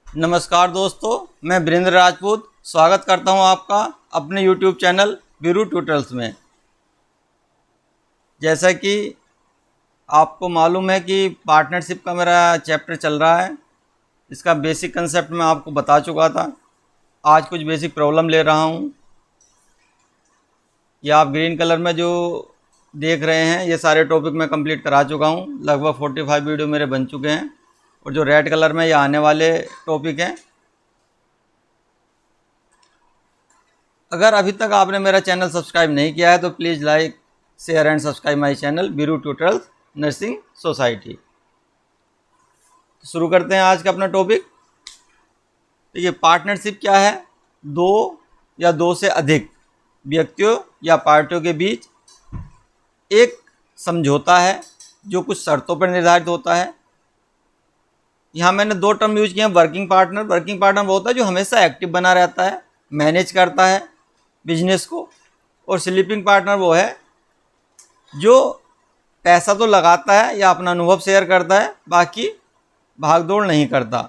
नमस्कार दोस्तों, मैं वीरेंद्र राजपूत स्वागत करता हूं आपका अपने YouTube चैनल वीरू ट्यूटोरियल्स में। जैसा कि आपको मालूम है कि पार्टनरशिप का मेरा चैप्टर चल रहा है। इसका बेसिक कंसेप्ट मैं आपको बता चुका था। आज कुछ बेसिक प्रॉब्लम ले रहा हूं। ये आप ग्रीन कलर में जो देख रहे हैं ये सारे टॉपिक मैं कंप्लीट करा चुका हूं। लगभग 45 वीडियो मेरे बन चुके हैं और जो रेड कलर में ये आने वाले टॉपिक हैं। अगर अभी तक आपने मेरा चैनल सब्सक्राइब नहीं किया है तो please like share and subscribe my channel Veeru tutorials nursing society. शुरू करते हैं आज का अपना टॉपिक। देखिए, पार्टनरशिप क्या है? दो या दो से अधिक व्यक्तियों या पार्टियों के बीच एक समझौता है जो कुछ शर्तों पर निर्धारित होता है। यहाँ मैंने दो टर्म यूज किए हैं। वर्किंग पार्टनर वो होता है जो हमेशा एक्टिव बना रहता है, मैनेज करता है बिजनेस को। और स्लीपिंग पार्टनर वो है जो पैसा तो लगाता है या अपना अनुभव शेयर करता है, बाकी भागदौड़ नहीं करता।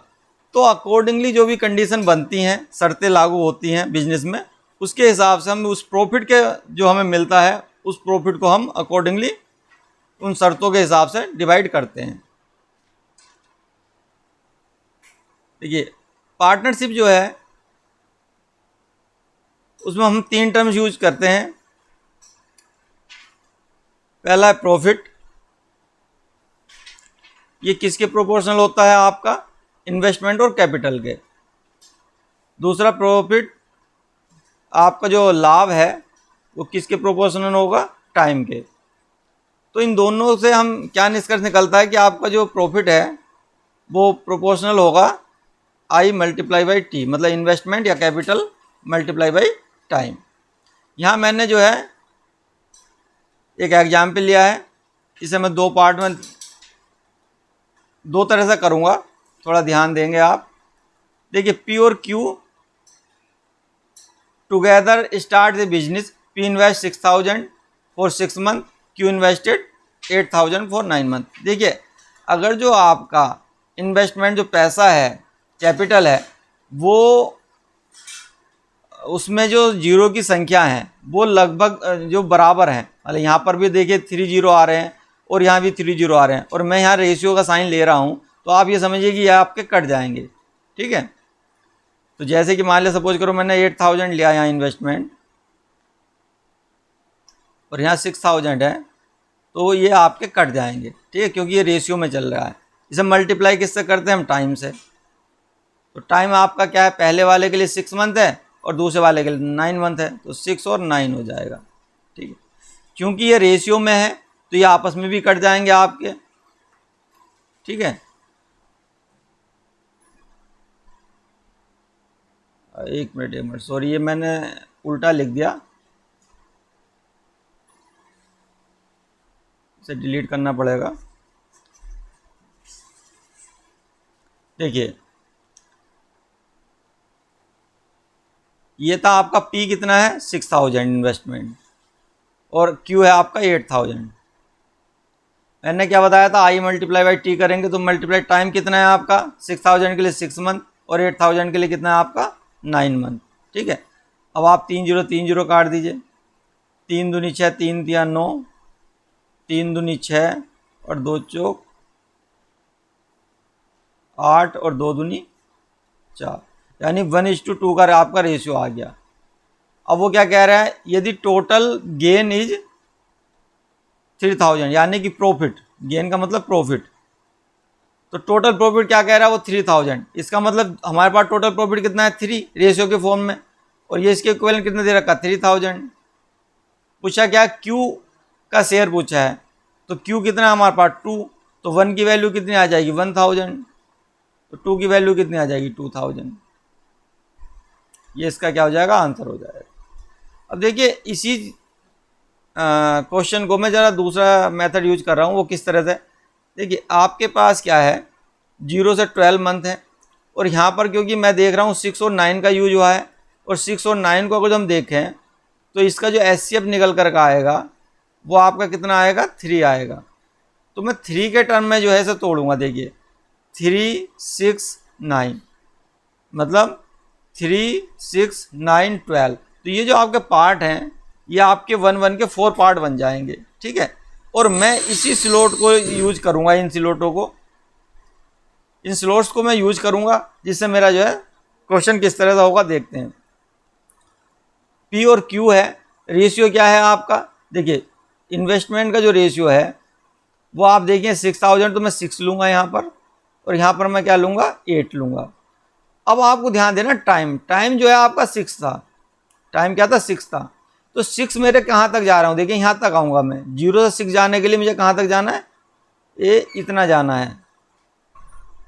तो अकॉर्डिंगली जो भी कंडीशन बनती हैं, शर्तें लागू होती हैं बिजनेस में, उसके हिसाब से हम उस प्रॉफिट के जो हमें मिलता है उस प्रॉफिट को हम अकॉर्डिंगली उन शर्तों के हिसाब से डिवाइड करते हैं। देखिए, पार्टनरशिप जो है उसमें हम तीन टर्म्स यूज करते हैं। पहला है प्रॉफिट। ये किसके प्रोपोर्शनल होता है? आपका इन्वेस्टमेंट और कैपिटल के। दूसरा प्रॉफिट, आपका जो लाभ है वो किसके प्रोपोर्शनल होगा? टाइम के। तो इन दोनों से हम क्या निष्कर्ष निकलता है कि आपका जो प्रॉफिट है वो प्रोपोर्शनल होगा आई मल्टीप्लाई बाई टी, मतलब इन्वेस्टमेंट या कैपिटल मल्टीप्लाई बाई टाइम। यहाँ मैंने जो है एक एग्जाम्पल लिया है। इसे मैं दो पार्ट में दो तरह से करूँगा, थोड़ा ध्यान देंगे आप। देखिए, पी और Q together start the business. P invest 6000 for 6 month, Q invested 8000 for 9 month. देखिए, अगर जो आपका इन्वेस्टमेंट जो पैसा है, कैपिटल है, वो उसमें जो जीरो की संख्या है वो लगभग जो बराबर है, मतलब यहाँ पर भी देखिए 3 जीरो आ रहे हैं और यहाँ भी 3 जीरो आ रहे हैं, और मैं यहाँ रेशियो का साइन ले रहा हूँ, तो आप ये समझिए कि ये आपके कट जाएंगे। ठीक है, तो जैसे कि मान लिया, सपोज करो मैंने 8000 लिया यहाँ इन्वेस्टमेंट और यहाँ 6000 है, तो ये आपके कट जाएंगे। ठीक है, क्योंकि ये रेशियो में चल रहा है। इसे मल्टीप्लाई किससे करते हैं? हम टाइम से। तो टाइम आपका क्या है? पहले वाले के लिए 6 मंथ है और दूसरे वाले के लिए 9 मंथ है, तो 6 और 9 हो जाएगा। ठीक है, क्योंकि ये रेशियो में है तो ये आपस में भी कट जाएंगे आपके। ठीक है, एक मिनट सॉरी, ये मैंने उल्टा लिख दिया, इसे डिलीट करना पड़ेगा। देखिए, ये था आपका P कितना है? 6000 इन्वेस्टमेंट, और Q है आपका 8000। मैंने क्या बताया था? I मल्टीप्लाई बाई टी करेंगे तो मल्टीप्लाई टाइम कितना है आपका? 6000 के लिए 6 मंथ और 8000 के लिए कितना है आपका? 9 मंथ। ठीक है, अब आप 3 जीरो काट दीजिए। 3 दूनी 6, 3 तिया 9, 3 दूनी 6 और 2 चौक 8 और 2 दूनी 4, यानी 1:2 का आपका रेशियो आ गया। अब वो क्या कह रहा है? यदि टोटल गेन इज 3000, यानी कि प्रॉफिट, गेन का मतलब प्रॉफिट, तो टोटल प्रॉफिट क्या कह रहा है? वो 3000। इसका मतलब हमारे पास टोटल प्रॉफिट कितना है? 3 रेशियो के फॉर्म में, और ये इसके इक्विवेलेंट कितना दे रखा? 3000। पूछा क्या? क्यू का शेयर पूछा है, तो क्यू कितना है हमारे पास? 2, तो 1 की वैल्यू कितनी आ जाएगी? 1000, तो 2 की वैल्यू कितनी आ जाएगी? 2000। ये इसका क्या हो जाएगा? आंसर हो जाएगा। अब देखिए, इसी क्वेश्चन को मैं ज़रा दूसरा मेथड यूज कर रहा हूँ। वो किस तरह से? देखिए, आपके पास क्या है? 0 से 12 मंथ है, और यहाँ पर क्योंकि मैं देख रहा हूँ 6 और 9 का यूज हुआ है, और 6 और 9 को अगर हम देखें तो इसका जो HCF निकल कर का आएगा वो आपका कितना आएगा? 3 आएगा। तो मैं 3 के टर्म में जो है इसे तोड़ूंगा। देखिए, 3, 6, 9, मतलब 3, 6, 9, 12। तो ये जो आपके पार्ट हैं ये आपके 1 के 4 पार्ट बन जाएंगे, ठीक है। और मैं इसी स्लॉट को यूज करूँगा, इन स्लॉट्स को मैं यूज करूँगा, जिससे मेरा जो है क्वेश्चन किस तरह का होगा देखते हैं। पी और क्यू है, रेशियो क्या है आपका, देखिए इन्वेस्टमेंट का जो रेशियो है वो आप देखिए 6000, तो मैं 6 लूँगा यहाँ पर, और यहाँ पर मैं क्या लूँगा 8 लूँगा। अब आपको ध्यान देना टाइम जो है आपका 6 था, टाइम क्या था 6 था, तो 6 मेरे कहाँ तक जा रहा हूँ, देखिए यहाँ तक आऊँगा मैं। 0 से 6 जाने के लिए मुझे कहाँ तक जाना है, ये इतना जाना है,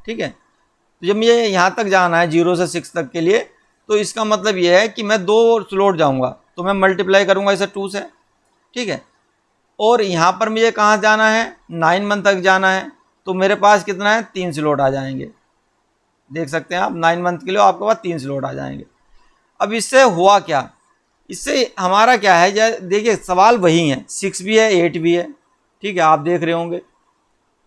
ठीक है। तो जब मुझे यहाँ तक जाना है 0 से 6 तक के लिए, तो इसका मतलब ये है कि मैं 2 स्लॉट जाऊँगा, तो मैं मल्टीप्लाई करूँगा इसे 2 से, ठीक है। और यहाँ पर मुझे कहाँ जाना है 9 मंथ तक जाना है, तो मेरे पास कितना है 3 स्लॉट आ जाएंगे, देख सकते हैं आप 9 मंथ के लिए आपके पास 3 स्लॉट आ जाएंगे। अब इससे हुआ क्या, इससे हमारा क्या है, देखिए सवाल वही है, 6 भी है 8 भी है, ठीक है, आप देख रहे होंगे।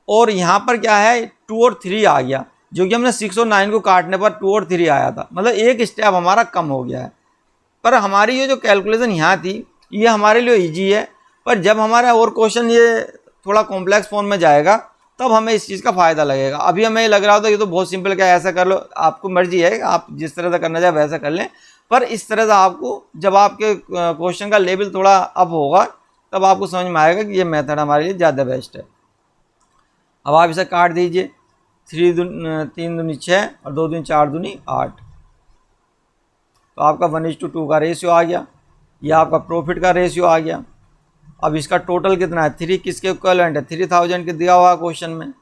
और यहाँ पर क्या है 2 और 3 आ गया, जो कि हमने 6 और 9 को काटने पर 2 और 3 आया था, मतलब एक स्टेप हमारा कम हो गया है। पर हमारी ये जो कैलकुलेशन यहाँ थी ये हमारे लिए ईजी है, पर जब हमारा और क्वेश्चन ये थोड़ा कॉम्प्लेक्स फॉर्म में जाएगा तब हमें इस चीज़ का फ़ायदा लगेगा। अभी हमें लग रहा होता ये तो बहुत सिंपल, क्या ऐसा कर लो, आपको मर्जी है, आप जिस तरह से करना चाहे वैसा कर लें, पर इस तरह से आपको जब आपके क्वेश्चन का लेवल थोड़ा अप होगा तब आपको समझ में आएगा कि ये मेथड हमारे लिए ज़्यादा बेस्ट है। अब आप इसे काट दीजिए, 3 दूनी 6 और 2 दूनी 4 दूनी 8, तो आपका 1:2 का रेशियो आ गया, यह आपका प्रॉफिट का रेशियो आ गया। अब इसका टोटल कितना है, 3 किसके इक्वलेंट है, 3000 के दिया हुआ क्वेश्चन में,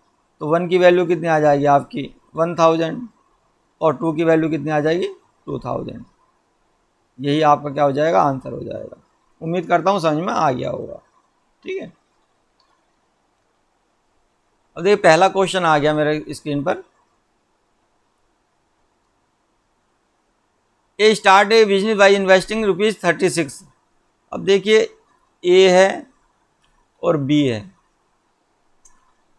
तो 1 की वैल्यू कितनी आ जाएगी आपकी 1000, और 2 की वैल्यू कितनी आ जाएगी 2000। यही आपका क्या हो जाएगा, आंसर हो जाएगा। उम्मीद करता हूँ समझ में आ गया होगा, ठीक है। अब देखिए पहला क्वेश्चन आ गया मेरे स्क्रीन पर, A start a business by investing ₹36। अब देखिए ए है और बी है,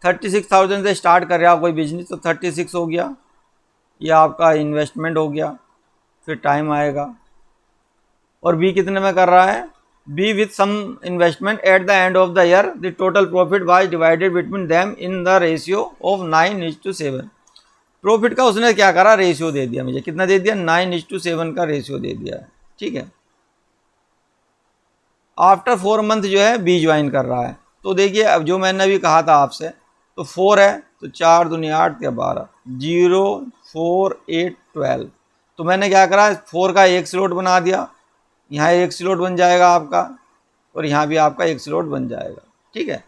36,000 से स्टार्ट कर रहा कोई बिजनेस, तो 36 हो गया, ये आपका इन्वेस्टमेंट हो गया, फिर टाइम आएगा। और बी कितने में कर रहा है, B with some investment at the end of the year the total profit was divided between them in the ratio of 9:7। Profit का उसने क्या करा, रेशियो दे दिया मुझे, कितना दे दिया 9:7 का रेशियो दे दिया है, ठीक है। आफ्टर 4 मंथ जो है बी ज्वाइन कर रहा है, तो देखिए अब जो मैंने अभी कहा था आपसे, तो 4 है तो 4 दूनी 8 या 12, 0, 4, 8, 12। तो मैंने क्या करा 4 का एक स्लॉट बना दिया, यहाँ एक स्लॉट बन जाएगा आपका, और यहाँ भी आपका एक स्लॉट बन जाएगा, ठीक है।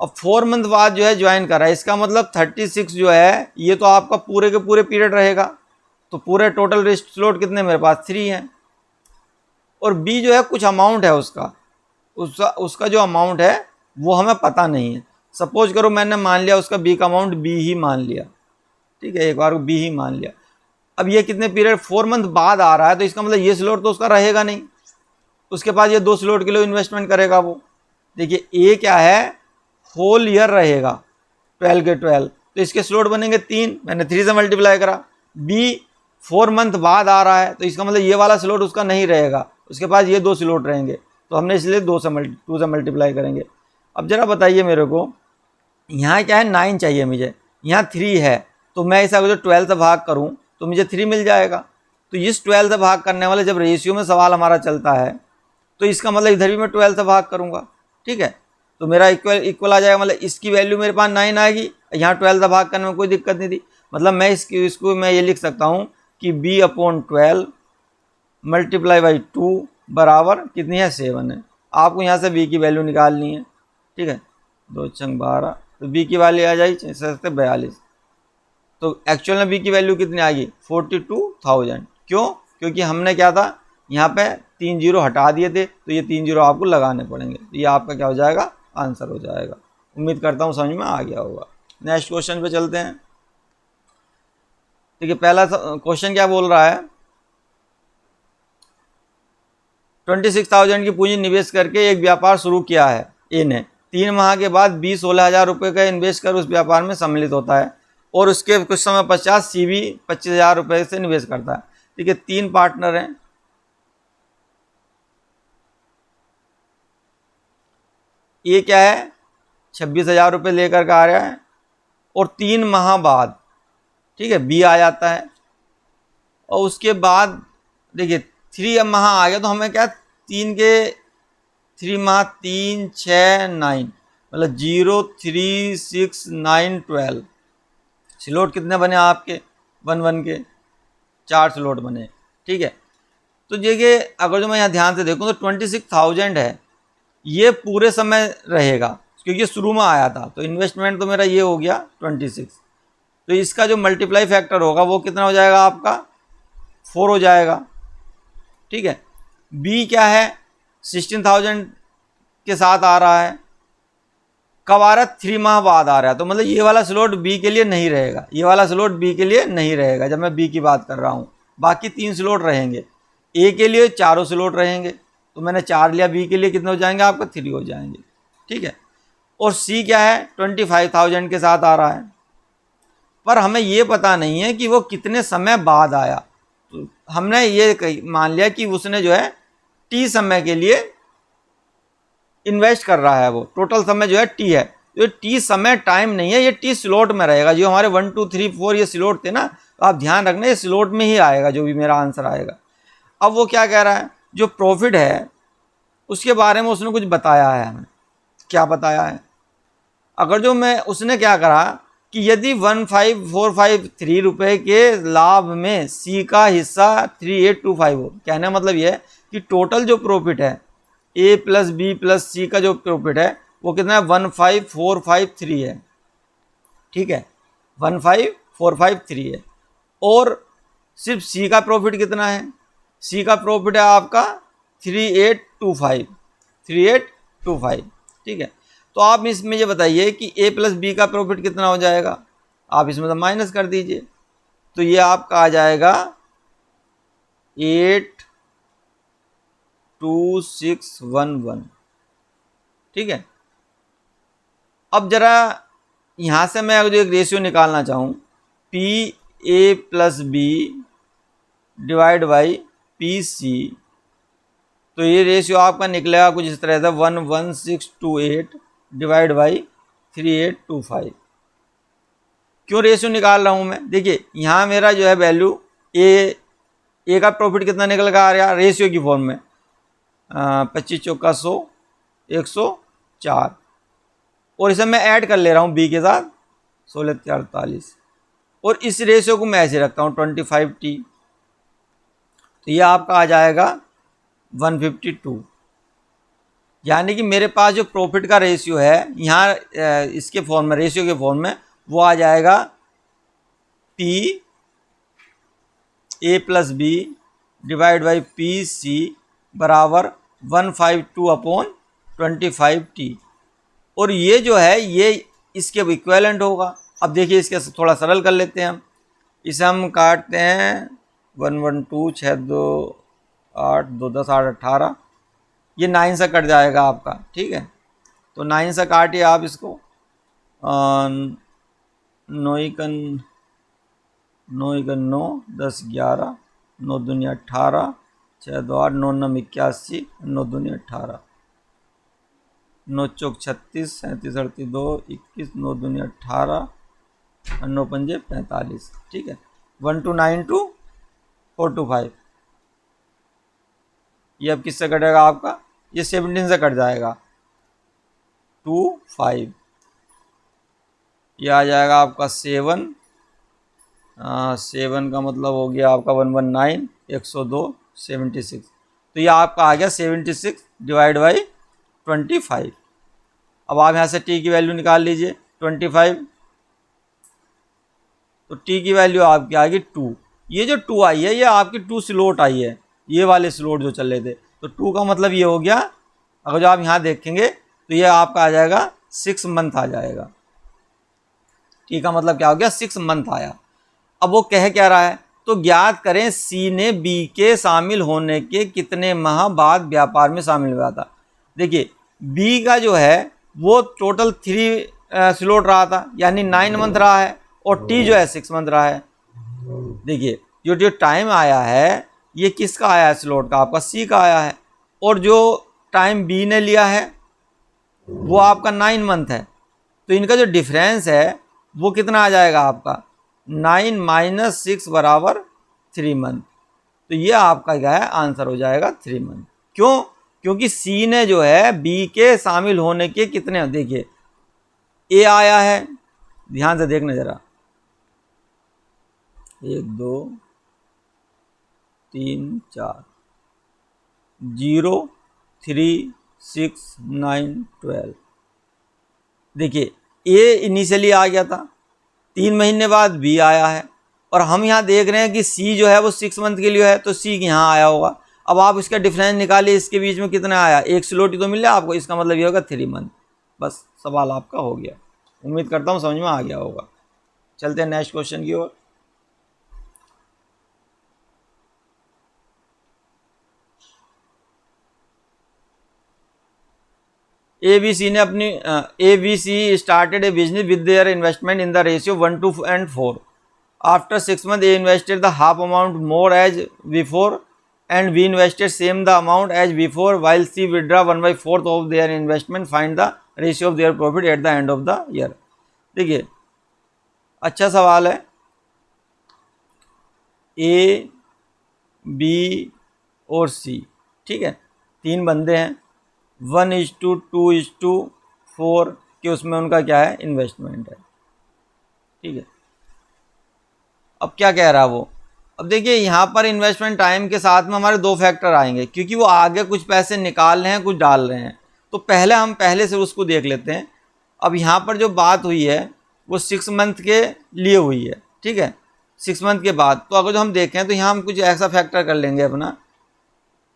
अब 4 मंथ बाद जो है ज्वाइन करा है, इसका मतलब 36 जो है ये तो आपका पूरे के पूरे पीरियड रहेगा, तो पूरे टोटल रेस्ट स्लॉट कितने मेरे पास 3 हैं। और बी जो है कुछ अमाउंट है उसका जो अमाउंट है वो हमें पता नहीं है। सपोज करो मैंने मान लिया उसका बी का अमाउंट बी ही मान लिया, ठीक है, एक बार बी ही मान लिया। अब ये कितने पीरियड 4 मंथ बाद आ रहा है, तो इसका मतलब ये स्लॉट तो उसका रहेगा नहीं, उसके पास ये 2 स्लॉट के लिए इन्वेस्टमेंट करेगा वो। देखिए ए क्या है होल ईयर रहेगा 12 के 12, तो इसके स्लॉट बनेंगे 3, मैंने 3 से मल्टीप्लाई करा। बी 4 मंथ बाद आ रहा है, तो इसका मतलब ये वाला स्लॉट उसका नहीं रहेगा, उसके पास ये 2 स्लॉट रहेंगे, तो हमने इसलिए 2 से मल्टीप्लाई करेंगे। अब जरा बताइए मेरे को, यहाँ क्या है 9 चाहिए मुझे, यहाँ 3 है, तो मैं इसे अगर 12 से भाग करूँ तो मुझे 3 मिल जाएगा। तो इस 12 से भाग करने वाले जब रेशियो में सवाल हमारा चलता है, तो इसका मतलब इधर भी मैं 12 से भाग करूँगा, ठीक है, तो मेरा इक्वल आ जाएगा, मतलब इसकी वैल्यू मेरे पास 9 आएगी, यहाँ 12 से भाग करने में कोई दिक्कत नहीं थी। मतलब मैं इसको मैं ये लिख सकता हूँ कि b/12 मल्टीप्लाई बाई 2 बराबर कितनी है 7 है। आपको यहाँ से b की वैल्यू निकालनी है, ठीक है, 2 छंग 12, तो b की वैल्यू आ जाएगी 42। तो एक्चुअल में b की वैल्यू कितनी आएगी 42,000। क्यों, क्योंकि हमने क्या था यहाँ पे 3 जीरो हटा दिए थे, तो ये 3 जीरो आपको लगाने पड़ेंगे, तो ये आपका क्या हो जाएगा आंसर हो जाएगा। उम्मीद करता हूँ समझ में आ गया होगा। नेक्स्ट क्वेश्चन पे चलते हैं। देखिए पहला क्वेश्चन क्या बोल रहा है, 26,000 की पूंजी निवेश करके एक व्यापार शुरू किया है ए ने। 3 माह के बाद 16,000 रुपये का इन्वेस्ट कर उस व्यापार में सम्मिलित होता है। और उसके कुछ समय पश्चात सी भी 25,000 रुपये से निवेश करता है। ठीक है, 3 पार्टनर हैं, ये क्या है 26,000 रुपये लेकर के आ रहा है, और 3 माह बाद ठीक है बी आ जाता है, और उसके बाद देखिए 3 माह आ गया तो हमें क्या 3 माह 3 6 9 मतलब 0 3 6 9 12 स्लॉट कितने बने आपके 1 के 4 स्लॉट बने। ठीक है, तो देखिए अगर जो मैं यहाँ ध्यान से देखूँ तो 26,000 है, ये पूरे समय रहेगा क्योंकि शुरू में आया था, तो इन्वेस्टमेंट तो मेरा ये हो गया 26, तो इसका जो मल्टीप्लाई फैक्टर होगा वो कितना हो जाएगा आपका 4 हो जाएगा। ठीक है, बी क्या है 16,000 के साथ आ रहा है, कब आ रहा है 3 माह बाद आ रहा है, तो मतलब ये वाला स्लॉट बी के लिए नहीं रहेगा, ये वाला स्लॉट बी के लिए नहीं रहेगा जब मैं बी की बात कर रहा हूँ, बाकी 3 स्लॉट रहेंगे, ए के लिए 4 स्लॉट रहेंगे, तो मैंने 4 लिया, बी के लिए कितने हो जाएंगे आपका 3 हो जाएंगे। ठीक है, और सी क्या है 25,000 के साथ आ रहा है, पर हमें ये पता नहीं है कि वो कितने समय बाद आया, तो हमने ये मान लिया कि उसने जो है टी समय के लिए इन्वेस्ट कर रहा है, वो टोटल समय जो है टी है, तो टी समय टाइम नहीं है, ये टी स्लॉट में रहेगा। जो हमारे 1 2 3 4 ये स्लॉट थे ना, तो आप ध्यान रखना ये स्लॉट में ही आएगा जो भी मेरा आंसर आएगा। अब वो क्या कह रहा है, जो प्रॉफिट है उसके बारे में उसने कुछ बताया है, हमें क्या बताया है, अगर जो मैं उसने क्या करा कि यदि 15,453 रुपये के लाभ में सी का हिस्सा 3,825 हो, कहने का मतलब ये है कि टोटल जो प्रॉफिट है ए प्लस बी प्लस सी का जो प्रॉफिट है वो कितना है 15,453 है। ठीक है, 15,453 है, और सिर्फ सी का प्रॉफिट कितना है, सी का प्रॉफिट है आपका 3,825। ठीक है, तो आप इसमें ये बताइए कि ए प्लस बी का प्रॉफिट कितना हो जाएगा, आप इसमें तो माइनस कर दीजिए, तो ये आपका आ जाएगा 82611। ठीक है, अब जरा यहाँ से मैं अगर एक रेशियो निकालना चाहूँ P A plus B divide by P C, तो ये रेशियो आपका निकलेगा कुछ इस तरह से 11628 डिवाइड बाई 3825। क्यों रेशियो निकाल रहा हूँ मैं, देखिए यहाँ मेरा जो है वैल्यू ए का प्रॉफिट कितना निकल कर आ रहा है रेशियो की फॉर्म में 25 चौका 100 104, और इसे मैं ऐड कर ले रहा हूँ बी के साथ 1648, और इस रेशियो को मैं ऐसे रखता हूँ 25T, तो ये आपका आ जाएगा 152। यानी कि मेरे पास जो प्रॉफिट का रेशियो है यहाँ इसके फॉर्म में रेशियो के फॉर्म में वो आ जाएगा P A plus B divide by P C बराबर 152/25T, और ये जो है ये इसके इक्विवेलेंट होगा। अब देखिए इसके थोड़ा सरल कर लेते हैं हम, इसे हम काटते हैं 112 6 2 8 2 10 8 18, ये 9 से कट जाएगा आपका। ठीक है, तो 9 से काटिए आप इसको, 9 एकन 9 10 11 9 दूनी 18 6 2 8 9 9 81 9 दूनी 18 9 चौक 36 37 38 2 21 9 दूनी 18 9 पंजे 45। ठीक है, 1292 425, ये अब किससे कटेगा आपका, ये 17 से कट जाएगा 25, ये आ जाएगा आपका 7 7 का मतलब हो गया आपका 119 102 76, तो ये आपका आ गया 76 डिवाइड बाई 25। अब आप यहाँ से टी की वैल्यू निकाल लीजिए 25, तो टी की वैल्यू आपकी आएगी 2, ये जो 2 आई है ये आपकी 2 स्लॉट आई है, ये वाले स्लॉट जो चल रहे थे, तो 2 का मतलब ये हो गया, अगर जो आप यहाँ देखेंगे तो ये आपका आ जाएगा 6 मंथ आ जाएगा। टी का मतलब क्या हो गया 6 मंथ आया। अब वो कह क्या रहा है, तो ज्ञात करें सी ने बी के शामिल होने के कितने माह बाद व्यापार में शामिल हुआ था। देखिए बी का जो है वो टोटल 3 स्लॉट रहा था, यानी 9 मंथ रहा है, और टी जो है 6 मंथ रहा है। देखिए जो टाइम आया है ये किसका आया है, स्लॉट का आपका सी का आया है, और जो टाइम बी ने लिया है वो आपका 9 मंथ है। तो इनका जो डिफरेंस है वो कितना आ जाएगा आपका 9 माइनस 6 बराबर 3 मंथ। तो ये आपका क्या है आंसर हो जाएगा 3 मंथ। क्यों? क्योंकि सी ने जो है बी के शामिल होने के कितने, देखिए ए आया है, ध्यान से देखना जरा, 1 2 3 4 0 3 6 9 12। देखिए ए इनिशियली आ गया था, 3 महीने बाद बी आया है, और हम यहाँ देख रहे हैं कि सी जो है वो 6 मंथ के लिए है, तो सी यहाँ आया होगा। अब आप इसका डिफरेंस निकालिए, इसके बीच में कितना आया, एक स्लॉट ही तो मिल रहा है आपको, इसका मतलब ये होगा 3 मंथ। बस सवाल आपका हो गया। उम्मीद करता हूँ समझ में आ गया होगा। चलते हैं नेक्स्ट क्वेश्चन की ओर। ABC ने अपनी ABC started a business with their investment in the ratio 1:4. After 6 months, they invested the half amount more as before, and we invested same the amount as before. While C withdraw 1/4 of their investment, find the ratio of their profit at the end of the year. देखिए अच्छा सवाल है। A, B और C, ठीक है, 3 बंदे हैं, 1:2:4 के उसमें उनका क्या है इन्वेस्टमेंट है, ठीक है। अब क्या कह रहा है वो, अब देखिए यहाँ पर इन्वेस्टमेंट टाइम के साथ में हमारे 2 फैक्टर आएंगे, क्योंकि वो आगे कुछ पैसे निकाल रहे हैं कुछ डाल रहे हैं, तो पहले हम पहले से उसको देख लेते हैं। अब यहाँ पर जो बात हुई है वो 6 मंथ के लिए हुई है, ठीक है, 6 मंथ के बाद। तो अगर जो हम देखें तो यहाँ हम कुछ ऐसा फैक्टर कर लेंगे अपना,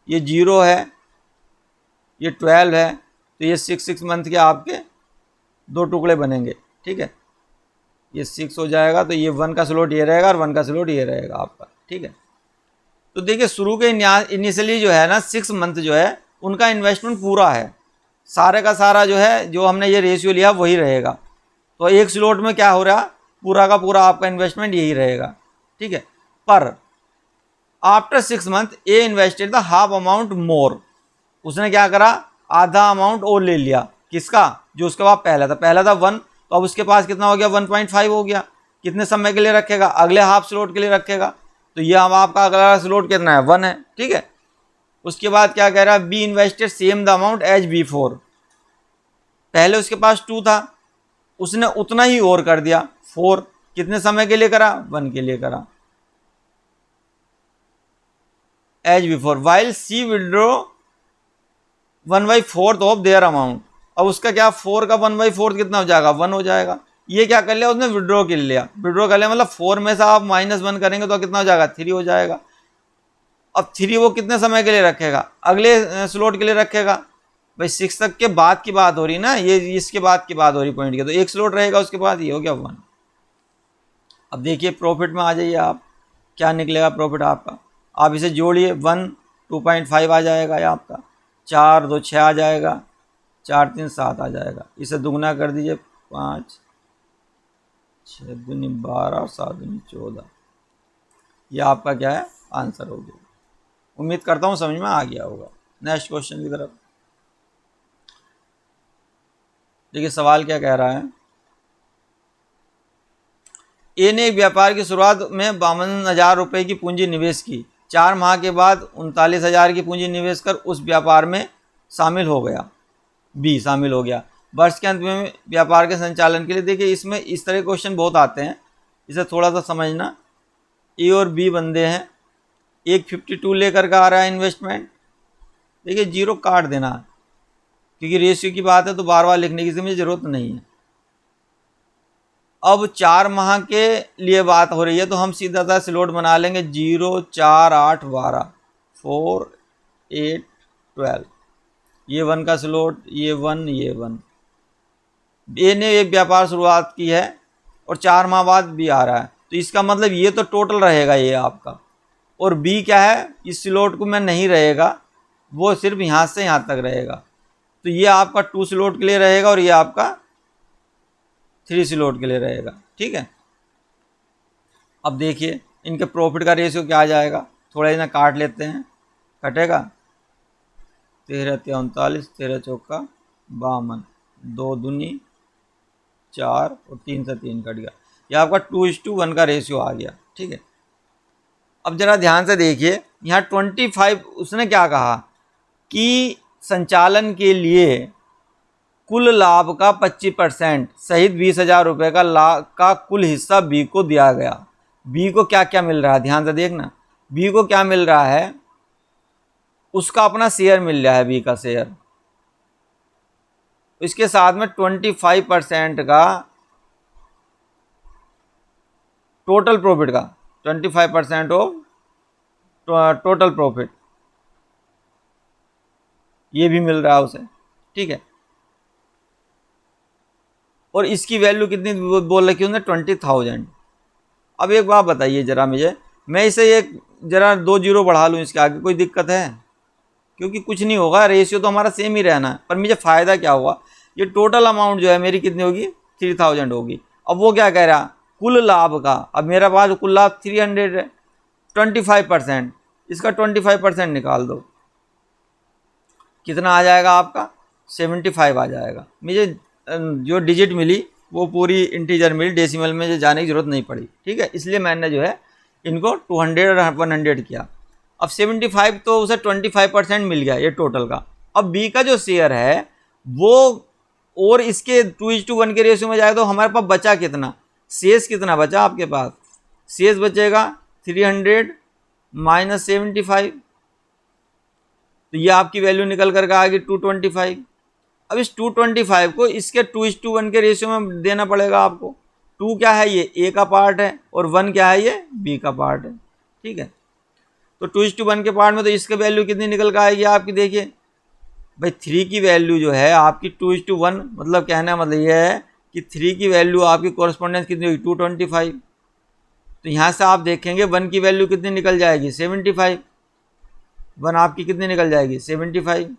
ये 0 है, ये 12 है, तो ये 6 मंथ के आपके 2 टुकड़े बनेंगे, ठीक है, ये 6 हो जाएगा, तो ये 1 का स्लॉट ये रहेगा और 1 का स्लॉट ये रहेगा आपका, ठीक है। तो देखिए शुरू के इनिशियली जो है ना 6 मंथ जो है उनका इन्वेस्टमेंट पूरा है, सारे का सारा जो है जो हमने ये रेशियो लिया वही रहेगा। तो एक स्लॉट में क्या हो रहा, पूरा का पूरा आपका इन्वेस्टमेंट यही रहेगा, ठीक है। पर after 6 month A invested the half amount more, उसने क्या करा, आधा अमाउंट और ले लिया, किसका, जो उसके बाद पहला था 1, तो अब उसके पास कितना हो गया 1.5 हो गया। कितने समय के लिए रखेगा, अगले हाफ स्लॉट के लिए रखेगा, तो ये हम आपका अगला स्लॉट कितना है 1 है, ठीक है। उसके बाद क्या कह रहा है, B invested same the amount as before, पहले उसके पास 2 था, उसने उतना ही और कर दिया 4, कितने समय के लिए करा, 1 के लिए करा, as before. While C withdraw 1/4 of their amount, अब उसका क्या 4 का 1/4 कितना हो जाएगा 1 हो जाएगा। ये क्या कर लिया उसने, विड्रॉ कर लिया, विड्रॉ कर लिया मतलब 4 में से आप -1 करेंगे तो कितना हो जाएगा 3 हो जाएगा। अब 3 वो कितने समय के लिए रखेगा, अगले स्लॉट के लिए रखेगा, भाई 6 तक के बाद की बात हो रही ना, ये इसके बाद की बात हो रही पॉइंट की, तो एक स्लॉट रहेगा उसके बाद, ये हो गया 1। अब देखिए प्रॉफिट में आ जाइए आप, क्या निकलेगा प्रॉफिट आपका, आप इसे जोड़िए, 1 2.5 आ जाएगा ये आपका, 4 2 6 आ जाएगा, 4 3 7 आ जाएगा, इसे दुगना कर दीजिए, 5 6 दूनी 12 और 7 दूनी 14, ये आपका क्या है आंसर हो गया। उम्मीद करता हूँ समझ में आ गया होगा। नेक्स्ट क्वेश्चन की तरफ देखिए, सवाल क्या कह रहा है, ए ने एक व्यापार की शुरुआत में 52,000 रुपये की पूंजी निवेश की, 4 माह के बाद 39,000 की पूंजी निवेश कर उस व्यापार में शामिल हो गया, बी शामिल हो गया। वर्ष के अंत में व्यापार के संचालन के लिए, देखिए इसमें इस तरह के क्वेश्चन बहुत आते हैं, इसे थोड़ा सा समझना। ए और बी बंदे हैं, एक 52 लेकर के आ रहा है इन्वेस्टमेंट, देखिए 0 काट देना, क्योंकि रेशियो की बात है तो बार बार लिखने की मुझे ज़रूरत नहीं है। अब 4 माह के लिए बात हो रही है तो हम सीधा सा स्लॉट बना लेंगे, 0 4 8 12 4 8 12, ये 1 का स्लॉट, ये 1 ये 1। ए ने एक व्यापार शुरुआत की है और 4 माह बाद बी आ रहा है, तो इसका मतलब ये तो टोटल रहेगा ये आपका, और बी क्या है इस स्लॉट को में नहीं रहेगा, वो सिर्फ यहाँ से यहाँ तक रहेगा, तो ये आपका 2 स्लॉट के लिए रहेगा और ये आपका 3 स्लॉट के लिए रहेगा, ठीक है। अब देखिए इनके प्रॉफिट का रेशियो क्या आ जाएगा, थोड़ा इन्हें काट लेते हैं, कटेगा 13 39, 13 चौका 52, 2 दूनी 4 और 3 से 3 कट गया। यह आपका 2:1 का रेशियो आ गया। ठीक है, अब जरा ध्यान से देखिए यहाँ 25 उसने क्या कहा कि संचालन के लिए कुल लाभ का 25% सहित 20,000 रुपये का लाभ का कुल हिस्सा बी को दिया गया। बी को क्या क्या मिल रहा है, ध्यान से देखना, बी को क्या मिल रहा है, उसका अपना शेयर मिल रहा है, बी का शेयर, इसके साथ में 25% का टोटल प्रॉफिट का 25% ऑफ टोटल प्रॉफिट ये भी मिल रहा है उसे। ठीक है, और इसकी वैल्यू कितनी बोल रखी उन्होंने, 20,000। अब एक बात बताइए जरा मुझे, मैं इसे एक जरा 2 जीरो बढ़ा लूँ इसके आगे, कोई दिक्कत है? क्योंकि कुछ नहीं होगा, रेशियो तो हमारा सेम ही रहना है, पर मुझे फ़ायदा क्या हुआ, ये टोटल अमाउंट जो है मेरी कितनी होगी, 3,000 होगी। अब वो क्या कह रहा, कुल लाभ का, अब मेरा पास कुल लाभ 300 है, 25%, इसका 25% निकाल दो, कितना आ जाएगा आपका, 75 आ जाएगा। मुझे जो डिजिट मिली वो पूरी इंटीजर मिली, डेसिमल में जो जाने की ज़रूरत नहीं पड़ी। ठीक है, इसलिए मैंने जो है इनको 200 और 100 किया। अब 75 तो उसे 25% मिल गया ये टोटल का। अब बी का जो शेयर है वो और इसके 2:1 के रेशियो में जाए तो हमारे पास बचा कितना, शेष कितना बचा आपके पास, शेष बचेगा 300 माइनस 75, तो ये आपकी वैल्यू निकल कर आ गई 225। अब इस 225 को इसके 2:1 के रेशियो में देना पड़ेगा आपको। 2 क्या है, ये ए का पार्ट है, और 1 क्या है, ये बी का पार्ट है। ठीक है, तो 2:1 के पार्ट में तो इसकी वैल्यू कितनी निकल कर आएगी आपकी, देखिए भाई 3 की वैल्यू जो है आपकी 2:1, मतलब कहने का मतलब ये है कि 3 की वैल्यू आपकी कॉरस्पॉन्डेंस कितनी होगी, 225। तो यहाँ से आप देखेंगे 1 की वैल्यू कितनी निकल जाएगी, 75, 1 आपकी कितनी निकल जाएगी, 75।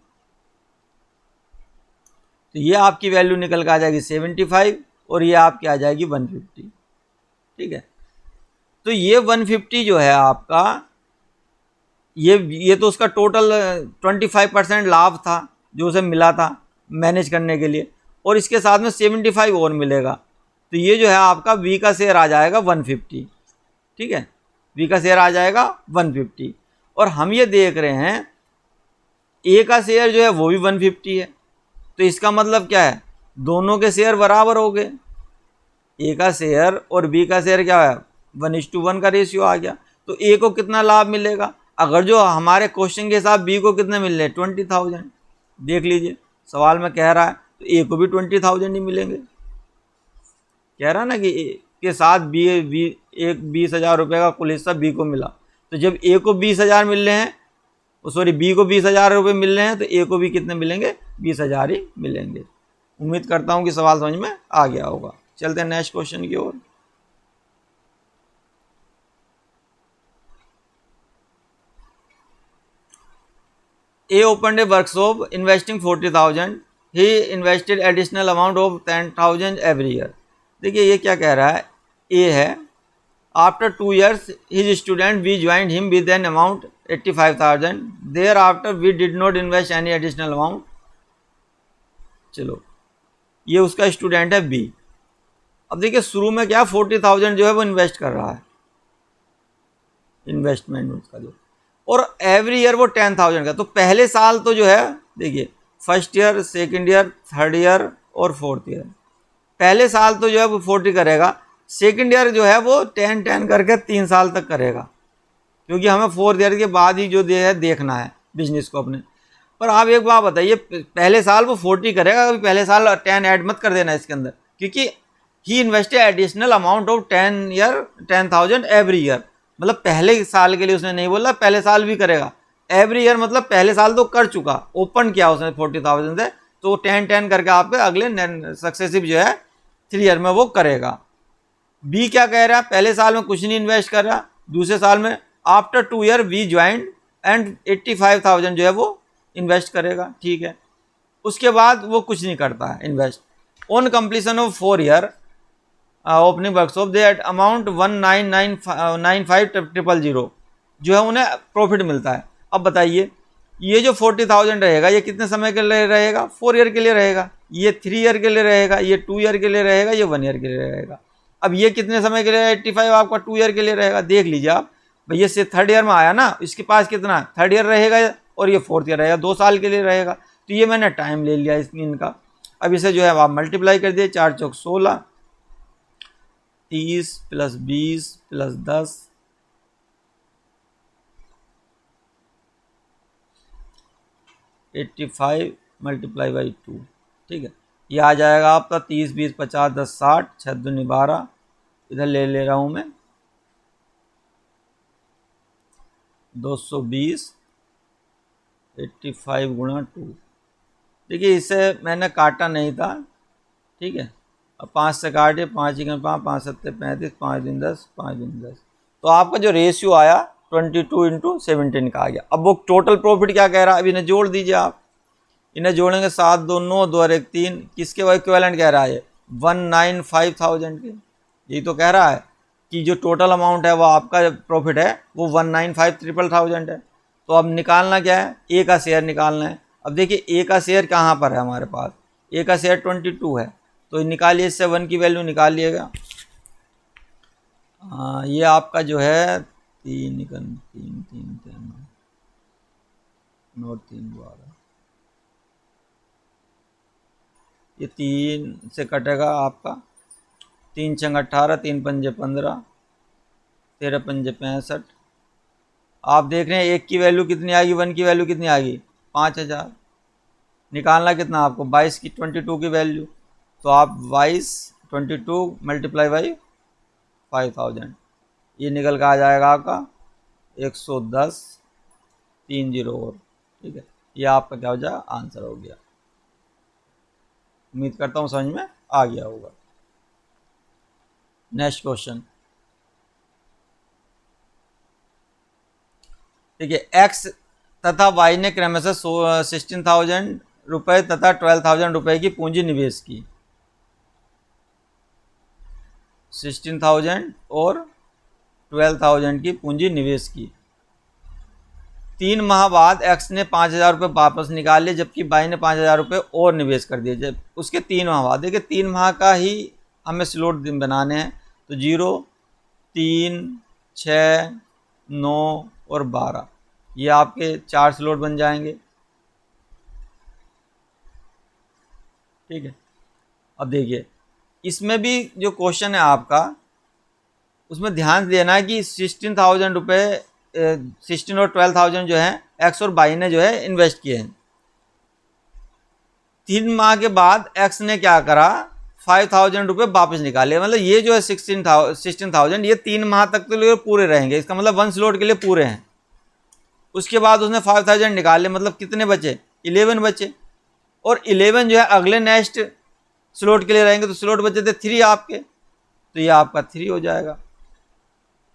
तो ये आपकी वैल्यू निकल के आ जाएगी 75, और ये आपकी आ जाएगी 150। ठीक है, तो ये 150 जो है आपका, ये तो उसका टोटल 25% लाभ था जो उसे मिला था मैनेज करने के लिए, और इसके साथ में 75 और मिलेगा, तो ये जो है आपका बी का शेयर आ जाएगा 150। ठीक है, बी का शेयर आ जाएगा 150, और हम ये देख रहे हैं ए का शेयर जो है वो भी 150 है, तो इसका मतलब क्या है, दोनों के शेयर बराबर हो गए, ए का शेयर और बी का शेयर क्या है, 1:1 का रेशियो आ गया। तो ए को कितना लाभ मिलेगा, अगर जो हमारे क्वेश्चन के हिसाब बी को कितने मिल रहे हैं, 20,000। देख लीजिए सवाल में कह रहा है तो ए को भी 20,000 ही मिलेंगे, कह रहा ना कि ए के साथ बी एक 20,000 रुपये का कुल हिस्सा बी को मिला, तो जब ए को 20,000 मिल रहे हैं, सॉरी बी को 20,000 रुपये मिल रहे हैं, तो ए को भी कितने मिलेंगे, 20,000 ही मिलेंगे। उम्मीद करता हूँ कि सवाल समझ में आ गया होगा। चलते हैं नेक्स्ट क्वेश्चन की ओर। A opened a workshop investing 40,000, he invested additional amount of 10,000 every year. देखिए ये क्या कह रहा है, ए है, after 2 years his student B joined him with an amount 85,000, there after B did not invest any additional amount. चलो ये उसका स्टूडेंट है बी। अब देखिए शुरू में क्या 40,000 जो है वो इन्वेस्ट कर रहा है, इन्वेस्टमेंट उसका जो, और एवरी ईयर वो 10,000 का। तो पहले साल तो जो है देखिए first year, second year, third year और फोर्थ ईयर, पहले साल तो जो है वो 40 करेगा, सेकंड ईयर जो है वो 10 करके 3 साल तक करेगा, क्योंकि हमें फोर्थ ईयर के बाद ही जो है देखना है बिजनेस को अपने। पर आप एक बात बताइए, पहले साल वो 40 करेगा, कभी पहले साल 10 ऐड मत कर देना इसके अंदर, क्योंकि he invested additional amount of 10,000 every year, मतलब पहले साल के लिए उसने नहीं बोला पहले साल भी करेगा, एवरी ईयर मतलब पहले साल तो कर चुका, ओपन किया उसने 40,000 से, तो 10 करके आपके अगले सक्सेसिव जो है 3 ईयर में वो करेगा। बी क्या कह रहा है, पहले साल में कुछ नहीं इन्वेस्ट कर रहा, दूसरे साल में after 2 year B joint and 85,000 जो है वो इन्वेस्ट करेगा। ठीक है, उसके बाद वो कुछ नहीं करता है invest. On completion of 4 year opening workshop they at amount 1995,000 जो है उन्हें प्रॉफिट मिलता है। अब बताइए ये जो 40,000 रहेगा ये कितने समय के लिए रहेगा? 4 ईयर के लिए रहेगा, ये 3 ईयर के लिए रहेगा, ये 2 ईयर के लिए रहेगा, ये 1 ईयर के लिए रहेगा। अब ये कितने समय के लिए? 85 आपका 2 ईयर के लिए रहेगा। देख लीजिए आप भैया, से 3rd ईयर में आया ना, इसके पास कितना 3rd ईयर रहेगा और ये 4th ईयर रहेगा, 2 साल के लिए रहेगा। तो ये मैंने टाइम ले लिया इनका। अब इसे जो है आप मल्टीप्लाई कर दिए, 4 चौक 16, 30 + 20 + 10, 85 × 2, ठीक है। ये आ जाएगा आपका 30 20 50 10 60, 6 दूनी 12, इधर ले रहा हूँ मैं 220, 85 × 2। देखिए इसे मैंने काटा नहीं था, ठीक है। अब 5 से काटे, 5 × 5, 5 × 7 35, 5 × 10, 5 × 10, तो आपका जो रेशियो आया 22 × 17 का आ गया। अब वो टोटल प्रॉफिट क्या कह रहा है, अब इन्हें जोड़ दीजिए आप, इन्हें जोड़ेंगे 7 2 9 2 और 1 3, किसके वो इक्विवेलेंट कह रहा है? 195,000 के। यही तो कह रहा है कि जो टोटल अमाउंट है वो आपका प्रॉफिट है वो 195,000 है। तो अब निकालना क्या है? ए का शेयर निकालना है। अब देखिए ए का शेयर कहाँ पर है हमारे पास? ए का शेयर 22 है, तो निकालिए, इससे 1 की वैल्यू निकालिएगा। हाँ, ये आपका जो है 3 3 3 3 9 3 12, ये 3 से कटेगा आपका 3 छंग 18, 3 पंजे 15, 13 पंजे 65। आप देख रहे हैं एक की वैल्यू कितनी आ गई, 1 की वैल्यू कितनी आ गई? 5,000। निकालना कितना आपको? 22 की 22 की वैल्यू, तो आप 22 × 5,000, ये निकल कर आ जाएगा आपका 110 30 और, ठीक है। ये आपका क्या हो जाएगा? आंसर हो गया। उम्मीद करता हूँ समझ में आ गया होगा। नेक्स्ट क्वेश्चन, देखिए एक्स तथा वाई ने क्रमशः 16,000 रुपये तथा 12,000 रुपये की पूंजी निवेश की। 16,000 और 12,000 की पूंजी निवेश की। 3 माह बाद एक्स ने 5,000 रुपये वापस निकाले, जबकि वाई ने 5,000 रुपये और निवेश कर दिए। जब उसके 3 माह बाद, देखिए 3 माह का ही हमें स्लॉट बनाने हैं, तो 0 3 6 9 और 12, ये आपके 4 स्लॉट बन जाएंगे, ठीक है। अब देखिए इसमें भी जो क्वेश्चन है आपका, उसमें ध्यान देना है कि 16,000 रुपये 16 और 12,000 जो है एक्स और वाई ने जो है इन्वेस्ट किए हैं। 3 माह के बाद एक्स ने क्या करा? 5,000 रुपये वापस निकाले। मतलब ये जो है 16,000 ये 3 माह तक के लिए पूरे रहेंगे, इसका मतलब 1 स्लॉट के लिए पूरे हैं। उसके बाद उसने 5,000 निकाले, मतलब कितने बचे? 11 बचे, और 11 जो है अगले नेक्स्ट स्लॉट के लिए रहेंगे, तो स्लॉट बचे थे 3 आपके, तो ये आपका 3 हो जाएगा।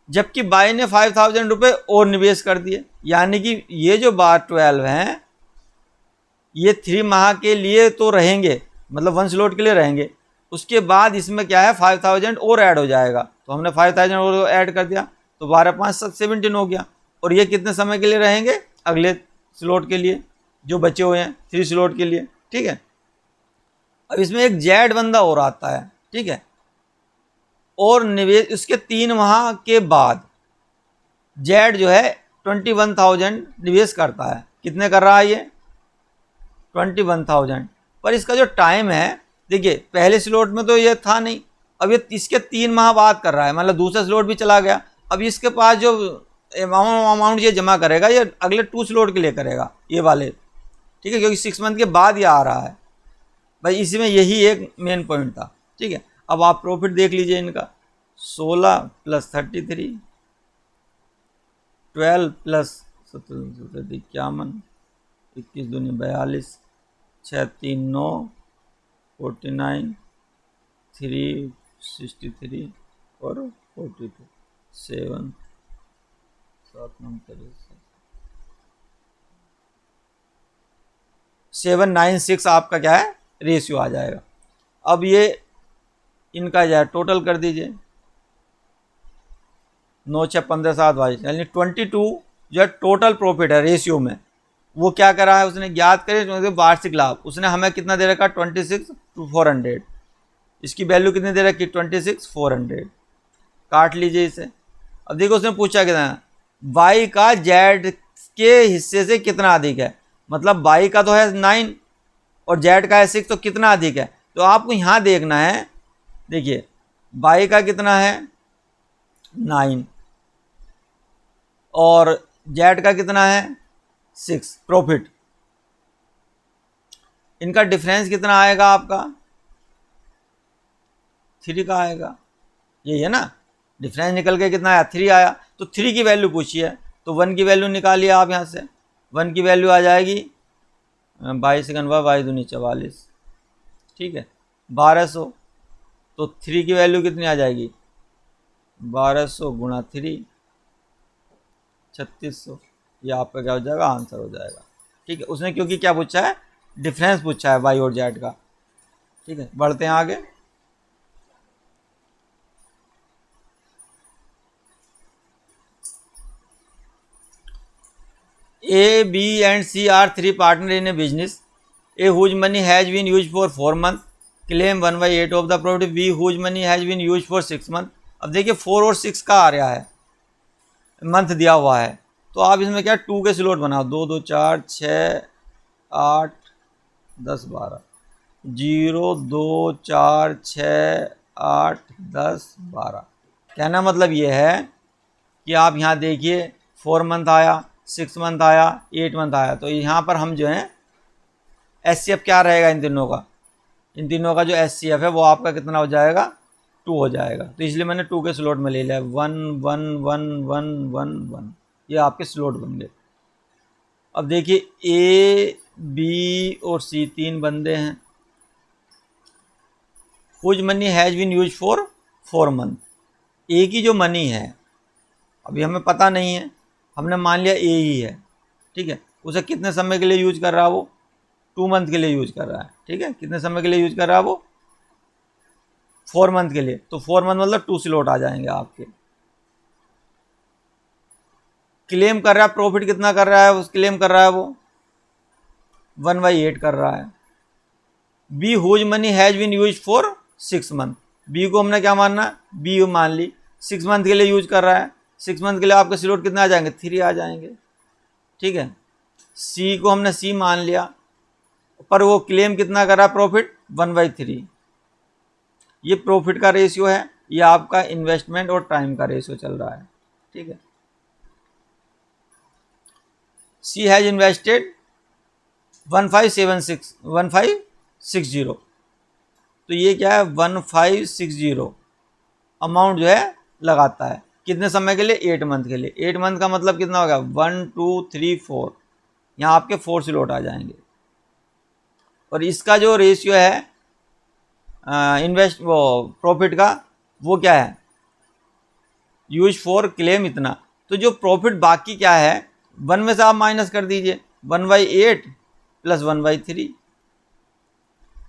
जबकि बाई ने 5,000 रुपये और निवेश कर दिए, यानी कि ये जो बार 12 हैं ये 3 माह के लिए तो रहेंगे, मतलब 1 स्लॉट के लिए रहेंगे। उसके बाद इसमें क्या है 5,000 और ऐड हो जाएगा, तो हमने 5,000 और ऐड कर दिया, तो 12 5 7 17 हो गया। और ये कितने समय के लिए रहेंगे? अगले स्लॉट के लिए जो बचे हुए हैं 3 स्लॉट के लिए, ठीक है। अब इसमें एक जेड बंदा और आता है, ठीक है, और निवेश उसके 3 माह के बाद जेड जो है 21,000 निवेश करता है। कितने कर रहा है ये? 21,000। पर इसका जो टाइम है, देखिए पहले स्लॉट में तो ये था नहीं, अब ये इसके 3 माह बाद कर रहा है, मतलब दूसरा स्लॉट भी चला गया। अब इसके पास जो अमाउंट ये जमा करेगा ये अगले 2 स्लॉट के लिए करेगा, ये वाले, ठीक है, क्योंकि 6 मंथ के बाद ये आ रहा है भाई। इसी में यही एक मेन पॉइंट था, ठीक है। अब आप प्रॉफिट देख लीजिए इनका, 16 + 33, 12 + 17 51, 21 दूनी 42, 6 3 9 49, 3 63 और 42, 7 7 9 796 आपका क्या है? रेशियो आ जाएगा। अब ये इनका जो है टोटल कर दीजिए, 9 6 15 7 22, यानी 22 जो है टोटल प्रॉफिट है रेशियो में। वो क्या करा है उसने, ज्ञात करे वार्षिक लाभ, उसने हमें कितना दे रखा 26,400, इसकी वैल्यू कितनी दे रखी 26,400, काट लीजिए इसे। अब देखो उसने पूछा कितना, वाई का जेड के हिस्से से कितना अधिक है, मतलब वाई का तो है 9 और जेड का है 6, तो कितना अधिक है। तो आपको यहाँ देखना है, देखिए वाई का कितना है 9 और जेड का कितना है 6 प्रॉफिट, इनका डिफरेंस कितना आएगा आपका 3 का आएगा, यही है ना। डिफरेंस निकल के कितना आया 3 आया, तो 3 की वैल्यू पूछी है, तो 1 की वैल्यू निकालिए आप यहाँ से। 1 की वैल्यू आ जाएगी 22 सेकंड बाद 22 दूनी 44, ठीक है 1200। तो 3 की वैल्यू कितनी आ जाएगी 1200 गुणा 3 3600, ये आपका क्या हो जाएगा आंसर हो जाएगा, ठीक है। उसने क्योंकि क्या पूछा है, डिफरेंस पूछा है वाई और जेड का, ठीक है। बढ़ते हैं आगे। A, B and C are 3 partners in a business. A whose money has been used for 4 months claim 1/8 of the profit. B whose money has been used for 6 months. अब देखिए 4 और 6 का आ रहा है, मंथ दिया हुआ है, तो आप इसमें क्या 2 के स्लॉट बनाओ, 2 2 4 6 8 10 12, 0 2 4 6 8 10 12। कहना मतलब ये है कि आप यहाँ देखिए 4 मंथ आया, 6 मंथ आया, 8 मंथ आया, तो यहाँ पर हम जो है SCF क्या रहेगा इन तीनों का, इन तीनों का जो SCF है वो आपका कितना हो जाएगा 2 हो जाएगा। तो इसलिए मैंने 2 के स्लॉट में ले लिया, 1 1 1 1 1 1, ये आपके स्लॉट बन गए। अब देखिए A, B और C 3 बंदे हैं, whose money has been use for 4 month. A की जो मनी है अभी हमें पता नहीं है, हमने मान लिया ए ही है, ठीक है। उसे कितने समय के लिए यूज कर रहा है वो 2 मंथ के लिए यूज कर रहा है, ठीक है। कितने समय के लिए यूज कर रहा है वो 4 मंथ के लिए, तो 4 मंथ मतलब 2 स्लॉट आ जाएंगे आपके। क्लेम कर रहा है प्रॉफिट कितना कर रहा है, उस क्लेम कर रहा है वो 1/8 कर रहा है। B whose money has been use for 6 month, B को हमने क्या मानना, बी मान ली 6 मंथ के लिए यूज कर रहा है, 6 मंथ के लिए आपके स्लॉट कितने आ जाएंगे 3 आ जाएंगे, ठीक है। सी को हमने सी मान लिया, पर वो क्लेम कितना कर रहा है प्रॉफिट 1/3, ये प्रॉफिट का रेशियो है, ये आपका इन्वेस्टमेंट और टाइम का रेशियो चल रहा है, ठीक है। सी हैज इन्वेस्टेड 1560, तो ये क्या है 1560 अमाउंट जो है लगाता है, कितने समय के लिए 8 मंथ के लिए। 8 मंथ का मतलब कितना होगा 1 2 3 4, यहाँ आपके 4 स्लॉट आ जाएंगे। और इसका जो रेशियो है वो प्रॉफिट का, वो क्या है यूज फॉर क्लेम इतना, तो जो प्रॉफिट बाकी क्या है 1 में से आप माइनस कर दीजिए 1/8 प्लस 1/3,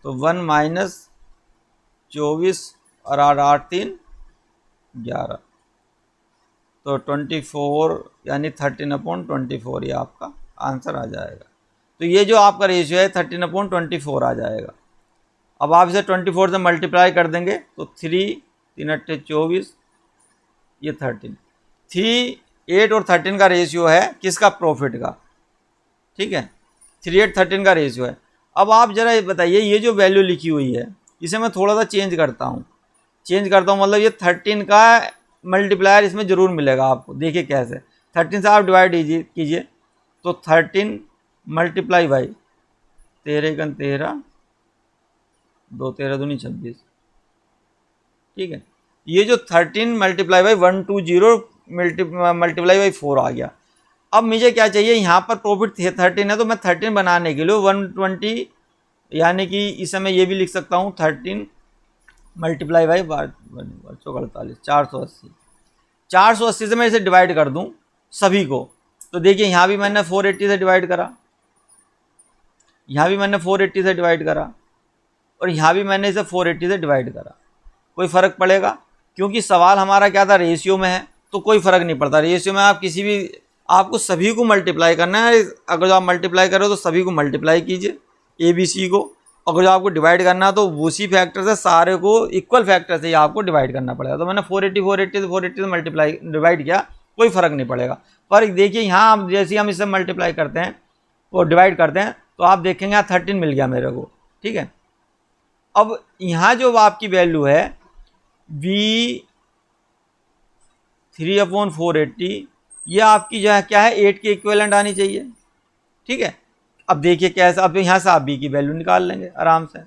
तो 1 माइनस 24 और 8 8 3 11, तो 24 यानी 13/24 ये आपका आंसर आ जाएगा। तो ये जो आपका रेशियो है 13/24 आ जाएगा। अब आप इसे 24 से मल्टीप्लाई कर देंगे तो 3 3 8 24, ये 13, 3 8 और 13 का रेशियो है किसका प्रॉफिट का, ठीक है 3 8 13 का रेशियो है। अब आप जरा ये बताइए, ये जो वैल्यू लिखी हुई है इसे मैं थोड़ा सा चेंज करता हूँ मतलब ये 13 का मल्टीप्लायर इसमें ज़रूर मिलेगा आपको। देखिए कैसे, 13 से आप डिवाइड कीजिए तो 13 मल्टीप्लाई बाई 13 × 13 2 13 दूनी 26, ठीक है। ये जो 13 मल्टीप्लाई बाई 120 मल्टीप्लाई बाई 4 आ गया। अब मुझे क्या चाहिए, यहाँ पर प्रॉफिट 13 है तो मैं 13 बनाने के लिए 120 यानी कि इस समय ये भी लिख सकता हूँ 13 मल्टीप्लाई बाई 48 480 से मैं इसे डिवाइड कर दूं सभी को, तो देखिए यहाँ भी मैंने 480 से डिवाइड करा, यहाँ भी मैंने 480 से डिवाइड करा, और यहाँ भी मैंने इसे 480 से डिवाइड करा, कोई फ़र्क पड़ेगा? क्योंकि सवाल हमारा क्या था, रेशियो में है, तो कोई फ़र्क नहीं पड़ता। रेशियो में आप किसी भी, आपको सभी को मल्टीप्लाई करना है। अगर जो आप मल्टीप्लाई करो तो सभी को मल्टीप्लाई कीजिए, ए बी सी को। अगर जो आपको डिवाइड करना है तो उसी फैक्टर से सारे को इक्वल फैक्टर से ही आपको डिवाइड करना पड़ेगा। तो मैंने 480 से मल्टीप्लाई डिवाइड किया, कोई फ़र्क नहीं पड़ेगा। पर देखिए यहाँ आप जैसे हम इससे मल्टीप्लाई करते हैं और डिवाइड करते हैं तो आप देखेंगे यहाँ 13 मिल गया मेरे को, ठीक है। अब यहाँ जो आपकी वैल्यू है V 3/480, ये आपकी जो है क्या है, 8 के इक्विवेलेंट आनी चाहिए, ठीक है। अब देखिए कैसे, अब यहाँ से आप b की वैल्यू निकाल लेंगे आराम से।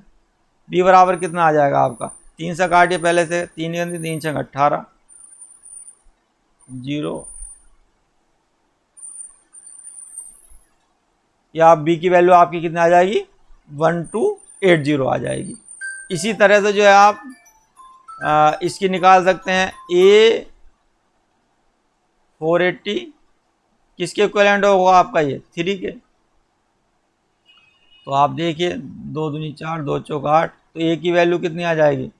b बराबर कितना आ जाएगा आपका, 3 से काटिए पहले से, 3 6 18, 0, या आप b की वैल्यू आपकी कितनी आ जाएगी, 1280 आ जाएगी। इसी तरह से जो है आप इसकी निकाल सकते हैं, a 480 किसके इक्विवेलेंट होगा आपका, ये 3 के। तो आप देखिए 2 दूनी 4, 2 चौक 8, तो a की वैल्यू कितनी आ जाएगी,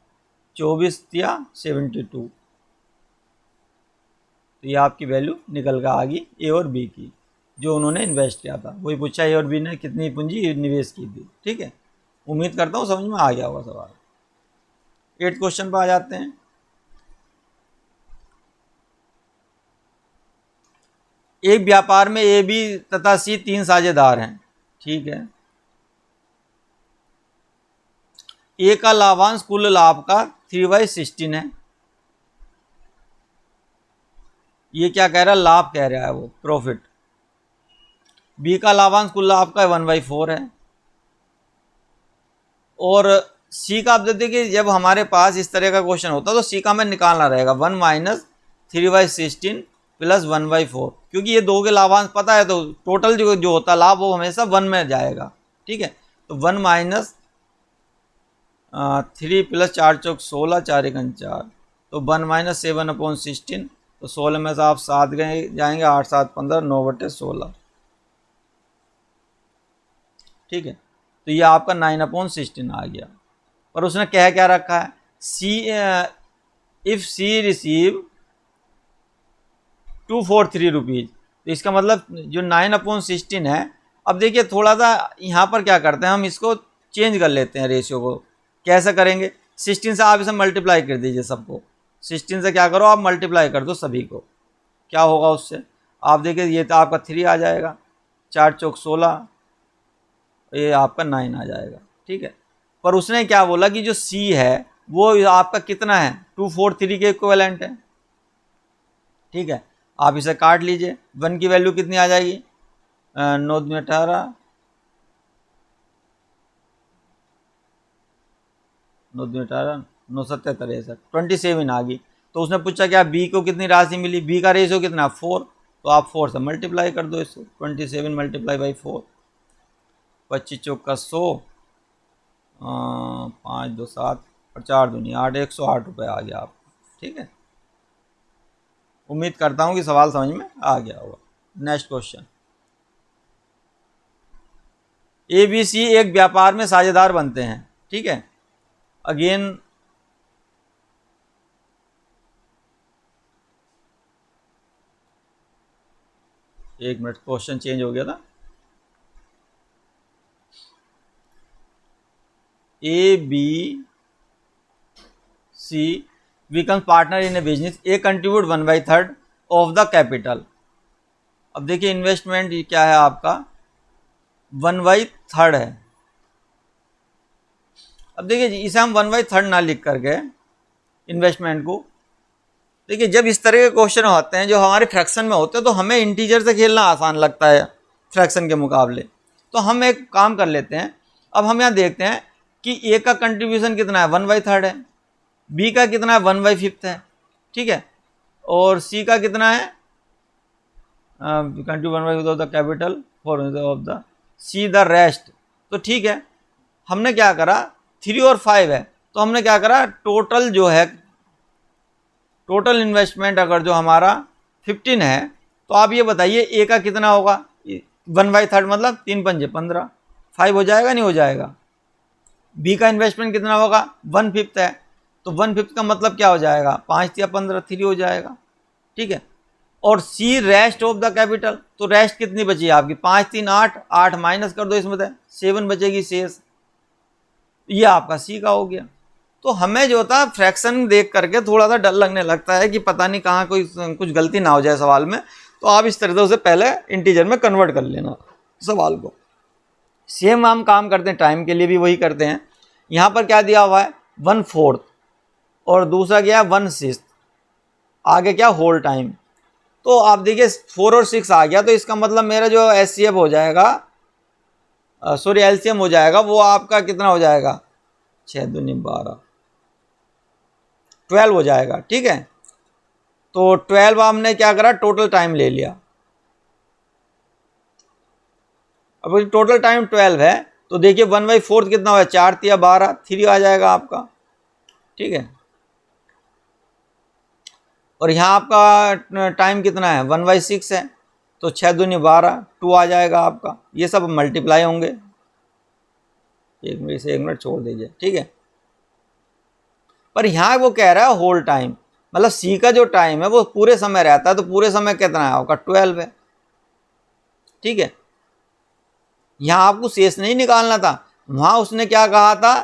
24 या 72। तो ये आपकी वैल्यू निकल कर आ गई ए और बी की, जो उन्होंने इन्वेस्ट किया था। वही पूछा ए और बी ने कितनी पूंजी निवेश की थी, ठीक है। उम्मीद करता हूँ समझ में आ गया होगा सवाल। 8 क्वेश्चन पर आ जाते हैं। एक व्यापार में ए बी तथा सी 3 साझेदार हैं, ठीक है। ए का लाभांश कुल लाभ का 3/16 है। ये क्या कह रहा है, लाभ कह रहा है वो, प्रॉफिट। बी का लाभांश कुल लाभ का 1/4 है। और सी का, आप देखिए जब हमारे पास इस तरह का क्वेश्चन होता है तो सी का हमें निकालना रहेगा 1 - 3/16 + 1/4, क्योंकि ये दो के लाभांश पता है, तो टोटल जो होता है लाभ वो हमेशा 1 में जाएगा, ठीक है। तो 1 - 3 + 4 चौक 16, 4 एकम 4, तो 1 - 7/16, तो 16 में से आप 7 गए जाएंगे, 8 7 15, 9/16, ठीक है। तो ये आपका 9/16 आ गया। पर उसने क्या रखा है, C if C receive 243 rupees, तो इसका मतलब जो 9/16 है। अब देखिए थोड़ा सा यहाँ पर क्या करते हैं, हम इसको चेंज कर लेते हैं रेशियो को। कैसे करेंगे, 16 से आप इसे मल्टीप्लाई कर दीजिए सबको। 16 से क्या करो, आप मल्टीप्लाई कर दो सभी को, क्या होगा उससे, आप देखिए ये तो आपका 3 आ जाएगा, 4 चौक 16, ये आपका 9 आ जाएगा, ठीक है। पर उसने क्या बोला कि जो सी है वो आपका कितना है, 243 के इक्विवेलेंट है, ठीक है। आप इसे काट लीजिए, 1 की वैल्यू कितनी आ जाएगी, 9 दूनी 18, 9 दूनी 18, 9 7 63, 27 आ गई। तो उसने पूछा क्या बी को कितनी राशि मिली, बी का रेशियो कितना, 4, तो आप 4 से मल्टीप्लाई कर दो इसको, 27 × 4, 25 चौक का 100, 5 2 7 और 4 दूनी 8, 108 रुपये आ गया आपको, ठीक है। उम्मीद करता हूँ कि सवाल समझ में आ गया होगा। Next question, A B C एक व्यापार में साझेदार बनते हैं, ठीक है। अगेन एक मिनट, क्वेश्चन चेंज हो गया था। A B C become partner in a business, A contribute 1/3 of the capital. अब देखिए इन्वेस्टमेंट क्या है आपका, 1/3 है। अब देखिए इसे हम 1/3 ना लिख करके इन्वेस्टमेंट को, देखिए जब इस तरह के क्वेश्चन होते हैं जो हमारे फ्रैक्शन में होते हैं तो हमें इंटीजर से खेलना आसान लगता है फ्रैक्शन के मुकाबले। तो हम एक काम कर लेते हैं, अब हम यहाँ देखते हैं कि ए का कंट्रीब्यूशन कितना है, 1/3 है, बी का कितना है, 1/5 है, ठीक है, और सी का कितना है, contribute 1/5 of the capital for of the see the rest. तो ठीक है, हमने क्या करा, 3 और 5 है, तो हमने क्या करा, टोटल जो है, टोटल इन्वेस्टमेंट अगर जो हमारा 15 है, तो आप ये बताइए ए का कितना होगा, 1/3 मतलब 3 पंजे 15, 5 हो जाएगा नहीं हो जाएगा। बी का इन्वेस्टमेंट कितना होगा, 1/5 है, तो 1/5 का मतलब क्या हो जाएगा, 5 या 15, 3 हो जाएगा, ठीक है। और सी रेस्ट ऑफ द कैपिटल, तो रेस्ट कितनी बची आपकी, 5 3 8, 8 माइनस कर दो इसमें, 7 बचेगी शेष, ये आपका सी का हो गया। तो हमें जो होता है फ्रैक्शन देख करके थोड़ा सा डर लगने लगता है कि पता नहीं कहाँ कोई कुछ गलती ना हो जाए सवाल में, तो आप इस तरह से उसे पहले इंटीजर में कन्वर्ट कर लेना सवाल को। सेम हम काम करते हैं टाइम के लिए भी वही करते हैं। यहाँ पर क्या दिया हुआ है 1/4 और दूसरा क्या है 1/6, आगे क्या होल टाइम। तो आप देखिए 4 और 6 आ गया, तो इसका मतलब मेरा जो एचसीएफ हो जाएगा, सॉरी एलसीएम हो जाएगा, वो आपका कितना हो जाएगा, 6 दूनी 12, 12 हो जाएगा, ठीक है। तो 12 हमने क्या करा, टोटल टाइम ले लिया। अब टोटल टाइम 12 है, तो देखिए 1/4 कितना हुआ, 4 या 12, 3 आ जाएगा आपका, ठीक है। और यहाँ आपका टाइम कितना है 1/6 है, तो 6 दूनी 12, 2 आ जाएगा आपका। ये सब मल्टीप्लाई होंगे, एक मिनट छोड़ दीजिए, ठीक है। पर यहाँ वो कह रहा है होल टाइम, मतलब सी का जो टाइम है वो पूरे समय रहता है, तो पूरे समय कितना है आपका 12 है, ठीक है। यहाँ आपको शेष नहीं निकालना था, वहाँ उसने क्या कहा था,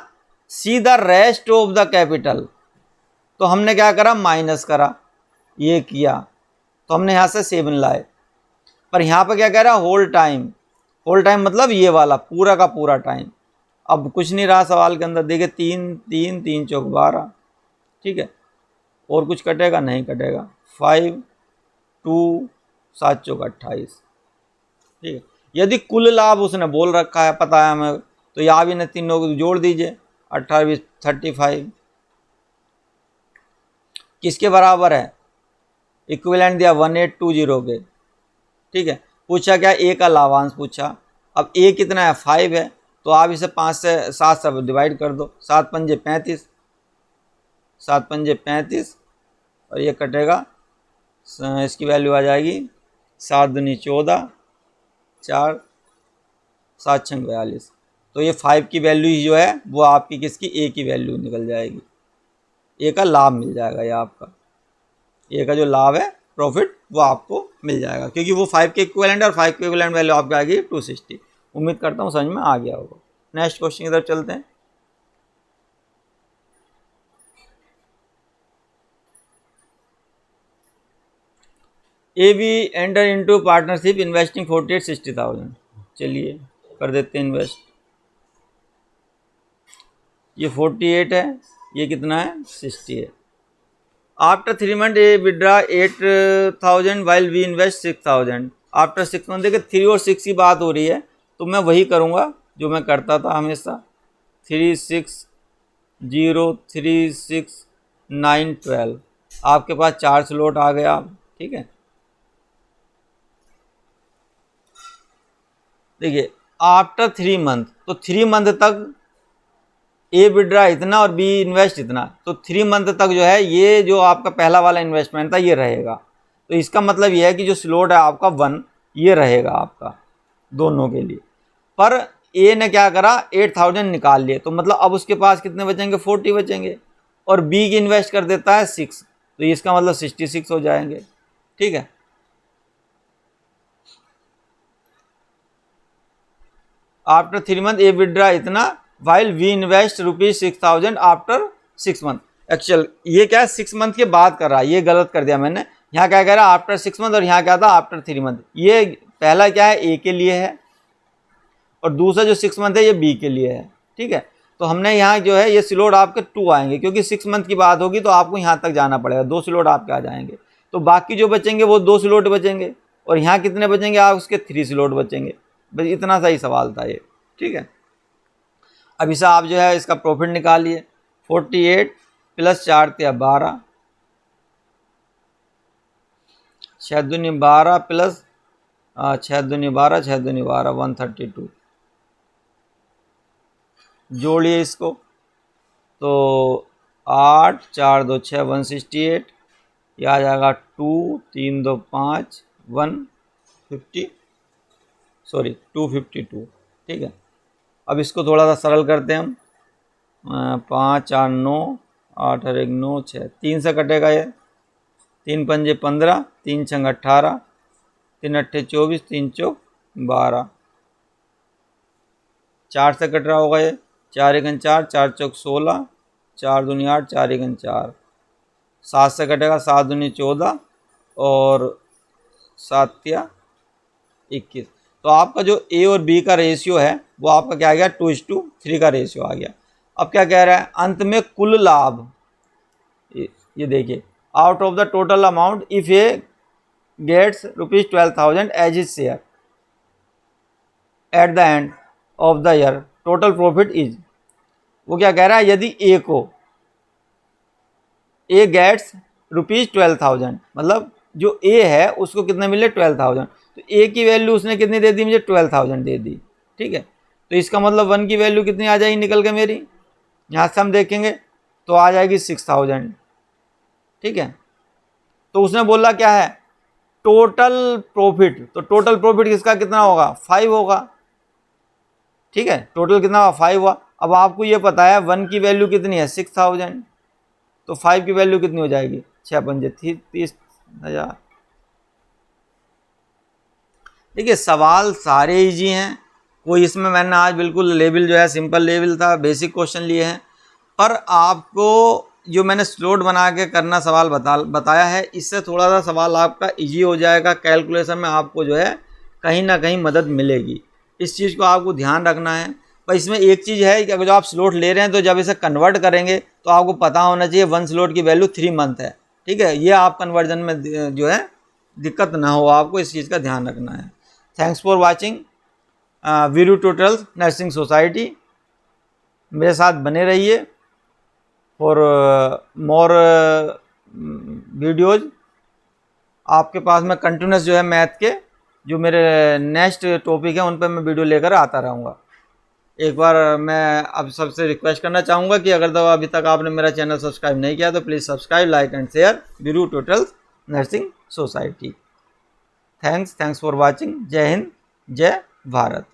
see the rest of the capital, तो हमने क्या करा माइनस करा, ये किया, तो हमने यहाँ से 7 लाए। पर यहाँ पर क्या कह रहा है होल टाइम, होल टाइम मतलब ये वाला पूरा का पूरा टाइम। अब कुछ नहीं रहा सवाल के अंदर, देखिए 3 3 3 चौक 12, ठीक है। और कुछ कटेगा नहीं कटेगा, 5 2 7 चौक 28, ठीक है। यदि कुल लाभ उसने बोल रखा है, पता है हमें, तो यहाँ भी न तीनों को जोड़ दीजिए, 28 35 किसके बराबर है, इक्विवेलेंट दिया 1820 के, ठीक है। पूछा क्या, ए का लाभांश पूछा। अब ए कितना है 5 है, तो आप इसे 5 से 7 से डिवाइड कर दो, 7 पंजे 35, 7 पंजे 35, और ये कटेगा, इसकी वैल्यू आ जाएगी 7 दूनी 14, 4 7 छंग 42। तो ये 5 की वैल्यू जो है वो आपकी किसकी, ए की वैल्यू निकल जाएगी, ए का लाभ मिल जाएगा, ये आपका ए का जो लाभ है प्रॉफिट वो आपको मिल जाएगा, क्योंकि वो 5 के इक्विवेलेंट, और 5 के इक्विवेलेंट वैल्यू आपकी आ गई 260। उम्मीद करता हूँ समझ में आ गया होगा। नेक्स्ट क्वेश्चन की तरफ चलते हैं। A B enter into partnership investing 48,60,000, चलिए कर देते हैं इन्वेस्ट। ये 48 है, ये कितना है 60 है। After 3 month A withdraw 8,000 while B invest 6,000 after 6 month. देखिए 3 और 6 की बात हो रही है, तो मैं वही करूँगा जो मैं करता था हमेशा, 3 6 0 3 6 9 12। आपके पास 4 स्लॉट आ गया, ठीक है। देखिए आफ्टर 3 मंथ, तो 3 मंथ तक ए विड्रा इतना और बी इन्वेस्ट इतना, तो 3 मंथ तक जो है ये जो आपका पहला वाला इन्वेस्टमेंट था ये रहेगा। तो इसका मतलब ये है कि जो स्लॉट है आपका 1 ये रहेगा आपका दोनों के लिए। पर ए ने क्या करा 8,000 निकाल लिए, तो मतलब अब उसके पास कितने बचेंगे 40 बचेंगे, और बी की इन्वेस्ट कर देता है 6, तो इसका मतलब 66 हो जाएंगे, ठीक है। आफ्टर 3 मंथ ए विड्रा इतना while B invest ₹6,000 after 6 month. Actual ये क्या है 6 मंथ के बाद कर रहा है, ये गलत कर दिया मैंने। यहाँ क्या कह रहा है आफ्टर 6 मंथ, और यहाँ क्या था आफ्टर 3 मंथ। ये पहला क्या है ए के लिए है, और दूसरा जो 6 मंथ है ये बी के लिए है, ठीक है। तो हमने यहाँ जो है ये स्लॉट आपके 2 आएंगे, क्योंकि 6 मंथ की बात होगी तो आपको यहाँ तक जाना पड़ेगा, 2 स्लॉट आपके आ जाएंगे। तो बाकी जो बचेंगे वो 2 स्लॉट बचेंगे, और यहाँ कितने बचेंगे आप उसके 3 स्लॉट बचेंगे। बस इतना सा ही सवाल था ये, ठीक है। अब इसे आप जो है इसका प्रॉफिट निकालिए, 48 प्लस 4 × 12, 6 दूनी 12 प्लस 6 दूनी 12 6 दूनी 12 132। जोड़िए इसको, तो 8 4 2 6 168, ये आ जाएगा 2 3 2 5 150, सॉरी 252, ठीक है। अब इसको थोड़ा सा सरल करते हैं हम, 5 4 9 8 और 1 9 6, 3 से कटेगा ये, 3 पंजे 15, 3 छंग 18, 3 अट्ठे 24, 3 चौक 12, 4 से कट रहा होगा ये, 4 एकन 4, 4 चौक 16, 4 दूनी 8, 4 एकन 4, 7 से कटेगा, 7 दूनी 14 और 7 तिया 21। तो आपका जो ए और बी का रेशियो है वो आपका क्या आ गया, 2:3 का रेशियो आ गया। अब क्या कह रहा है, अंत में कुल लाभ, ये देखिए, out of the total amount if A gets ₹12,000 as is share at the end of the year, total profit is, वो क्या कह रहा है, यदि ए को, ए गेट्स ₹12,000, मतलब जो ए है उसको कितने मिले, 12,000, तो ए की वैल्यू उसने कितनी दे दी, मुझे 12,000 दे दी, ठीक है। तो इसका मतलब 1 की वैल्यू कितनी आ जाएगी निकल के मेरी, यहाँ से हम देखेंगे तो आ जाएगी 6,000, ठीक है। तो उसने बोला क्या है, टोटल प्रॉफिट, तो टोटल प्रॉफिट किसका कितना होगा, 5 होगा, ठीक है, टोटल कितना होगा, 5 हुआ। अब आपको ये पता है 1 की वैल्यू कितनी है, 6,000, तो 5 की वैल्यू कितनी हो जाएगी, 6 पंजे 30,000। देखिए सवाल सारे इजी हैं, कोई इसमें मैंने आज बिल्कुल लेवल जो है सिंपल लेवल था, बेसिक क्वेश्चन लिए हैं, पर आपको जो मैंने स्लोट बना के करना सवाल बताया है, इससे थोड़ा सा सवाल आपका इजी हो जाएगा, कैलकुलेशन में आपको जो है कहीं ना कहीं मदद मिलेगी, इस चीज़ को आपको ध्यान रखना है। पर इसमें एक चीज़ है कि अगर जो आप स्लोट ले रहे हैं तो जब इसे कन्वर्ट करेंगे तो आपको पता होना चाहिए 1 स्लोट की वैल्यू 3 मंथ है, ठीक है, ये आप कन्वर्जन में जो है दिक्कत ना हो, आपको इस चीज़ का ध्यान रखना है। Thanks for watching Veeru tutorials nursing society, मेरे साथ बने रहिए फॉर मोर वीडियोज़। आपके पास में कंटिन्यूस जो है मैथ के जो मेरे नेक्स्ट टॉपिक है उन पर मैं वीडियो लेकर आता रहूँगा। एक बार मैं अब सबसे रिक्वेस्ट करना चाहूँगा कि अगर तो अभी तक आपने मेरा चैनल सब्सक्राइब नहीं किया तो please subscribe, like and share Veeru tutorials nursing society. Thanks for watching. जय हिंद, जय भारत।